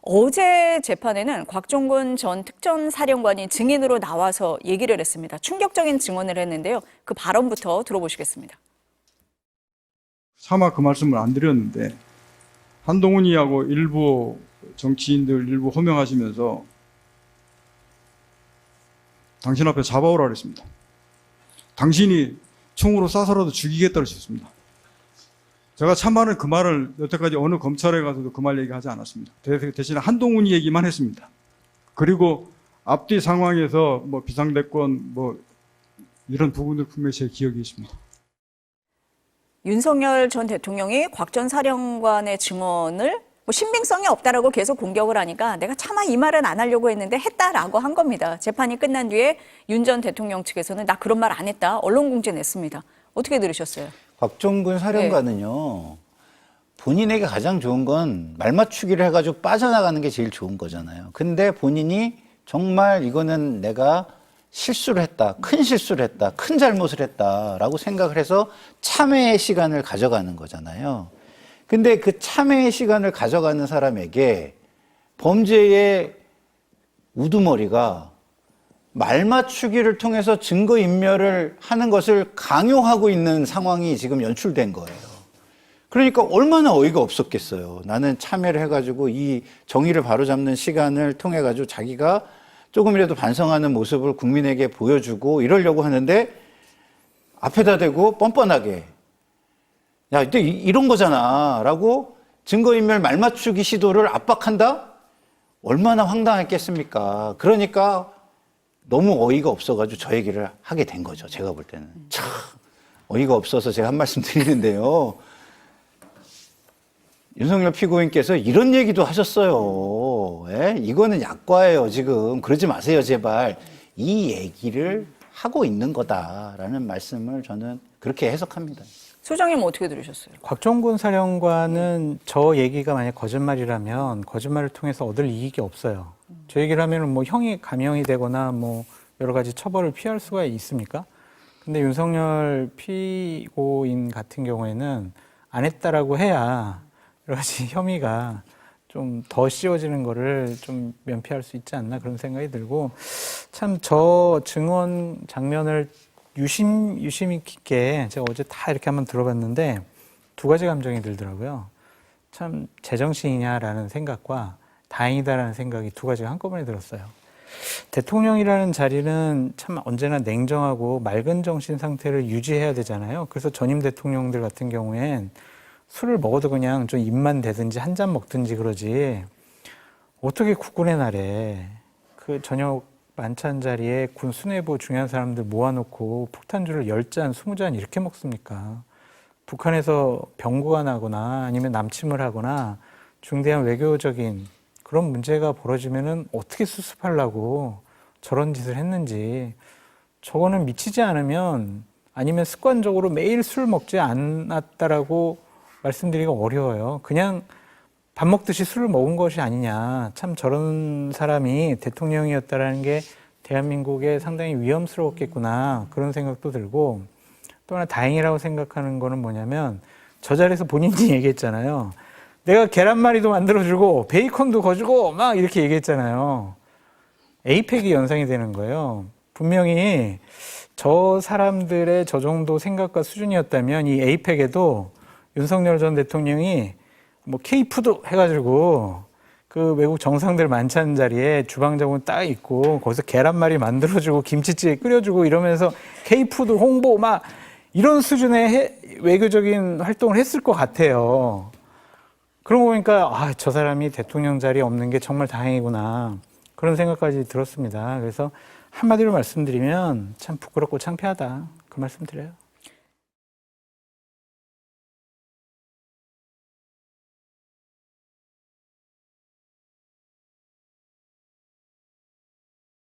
어제 재판에는 곽종근 전 특전사령관이 증인으로 나와서 얘기를 했습니다. 충격적인 증언을 했는데요. 그 발언부터 들어보시겠습니다. 차마 그 말씀을 안 드렸는데 한동훈이하고 일부 정치인들 일부 호명하시면서 당신 앞에 잡아오라 그랬습니다. 당신이 총으로 쏴서라도 죽이겠다고 했습니다. 제가 참말은 그 말을 여태까지 어느 검찰에 가서도 그 말 얘기하지 않았습니다. 대신에 한동훈이 얘기만 했습니다. 그리고 앞뒤 상황에서 뭐 비상대권 뭐 이런 부분들 분명히 제 기억이 있습니다. 윤석열 전 대통령이 곽 전 사령관의 증언을 신빙성이 없다라고 계속 공격을 하니까 내가 차마 이 말은 안 하려고 했는데 했다라고 한 겁니다. 재판이 끝난 뒤에 윤 전 대통령 측에서는 나 그런 말 안 했다. 언론 공지 냈습니다. 어떻게 들으셨어요? 곽종근 사령관은요. 본인에게 가장 좋은 건 말 맞추기를 해가지고 빠져나가는 게 제일 좋은 거잖아요. 근데 본인이 정말 이거는 내가 실수를 했다, 큰 실수를 했다, 큰 잘못을 했다라고 생각을 해서 참회의 시간을 가져가는 거잖아요. 근데 그 참회의 시간을 가져가는 사람에게 범죄의 우두머리가 말 맞추기를 통해서 증거인멸을 하는 것을 강요하고 있는 상황이 지금 연출된 거예요. 그러니까 얼마나 어이가 없었겠어요. 나는 참여를 해가지고 이 정의를 바로잡는 시간을 통해가지고 자기가 조금이라도 반성하는 모습을 국민에게 보여주고 이러려고 하는데 앞에다 대고 뻔뻔하게 야, 이때 이런 거잖아 라고 증거인멸 말 맞추기 시도를 압박한다? 얼마나 황당했겠습니까? 그러니까 너무 어이가 없어가지고 저 얘기를 하게 된 거죠. 제가 볼 때는. 참 어이가 없어서 제가 한 말씀 드리는데요. 윤석열 피고인께서 이런 얘기도 하셨어요. 예? 이거는 약과예요, 지금. 그러지 마세요, 제발. 이 얘기를 하고 있는 거다라는 말씀을 저는 그렇게 해석합니다. 소장님 어떻게 들으셨어요? 곽종근 사령관은 저 얘기가 만약 거짓말이라면 거짓말을 통해서 얻을 이익이 없어요. 저 얘기를 하면은 뭐 형이 감형이 되거나 뭐 여러 가지 처벌을 피할 수가 있습니까? 근데 윤석열 피고인 같은 경우에는 안 했다라고 해야 여러 가지 혐의가 좀 더 씌워지는 거를 좀 면피할 수 있지 않나 그런 생각이 들고 참 저 증언 장면을 유심히 깊게 제가 어제 다 이렇게 한번 들어봤는데 두 가지 감정이 들더라고요. 참 제정신이냐라는 생각과 다행이다라는 생각이 두 가지가 한꺼번에 들었어요. 대통령이라는 자리는 참 언제나 냉정하고 맑은 정신 상태를 유지해야 되잖아요. 그래서 전임 대통령들 같은 경우엔 술을 먹어도 그냥 좀 입만 대든지 한 잔 먹든지 그러지 어떻게 국군의 날에 그 저녁 만찬 자리에 군 수뇌부 중요한 사람들 모아놓고 폭탄주를 10잔, 20잔 이렇게 먹습니까? 북한에서 병고가 나거나 아니면 남침을 하거나 중대한 외교적인 그런 문제가 벌어지면은 어떻게 수습하려고 저런 짓을 했는지 저거는 미치지 않으면 아니면 습관적으로 매일 술 먹지 않았다라고 말씀드리기가 어려워요. 그냥 밥 먹듯이 술을 먹은 것이 아니냐. 참 저런 사람이 대통령이었다라는 게 대한민국에 상당히 위험스러웠겠구나. 그런 생각도 들고 또 하나 다행이라고 생각하는 거는 뭐냐면 저 자리에서 본인이 얘기했잖아요. 내가 계란말이도 만들어주고 베이컨도 거주고 막 이렇게 얘기했잖아요. 에이펙이 연상이 되는 거예요. 분명히 저 사람들의 저 정도 생각과 수준이었다면 이 에이펙에도 윤석열 전 대통령이 뭐 K푸드 해가지고 그 외국 정상들 만찬 자리에 주방장군 딱 있고 거기서 계란말이 만들어주고 김치찌개 끓여주고 이러면서 K푸드 홍보 막 이런 수준의 외교적인 활동을 했을 것 같아요. 그런 거 보니까 아, 저 사람이 대통령 자리에 없는 게 정말 다행이구나 그런 생각까지 들었습니다. 그래서 한마디로 말씀드리면 참 부끄럽고 창피하다 그 말씀 드려요.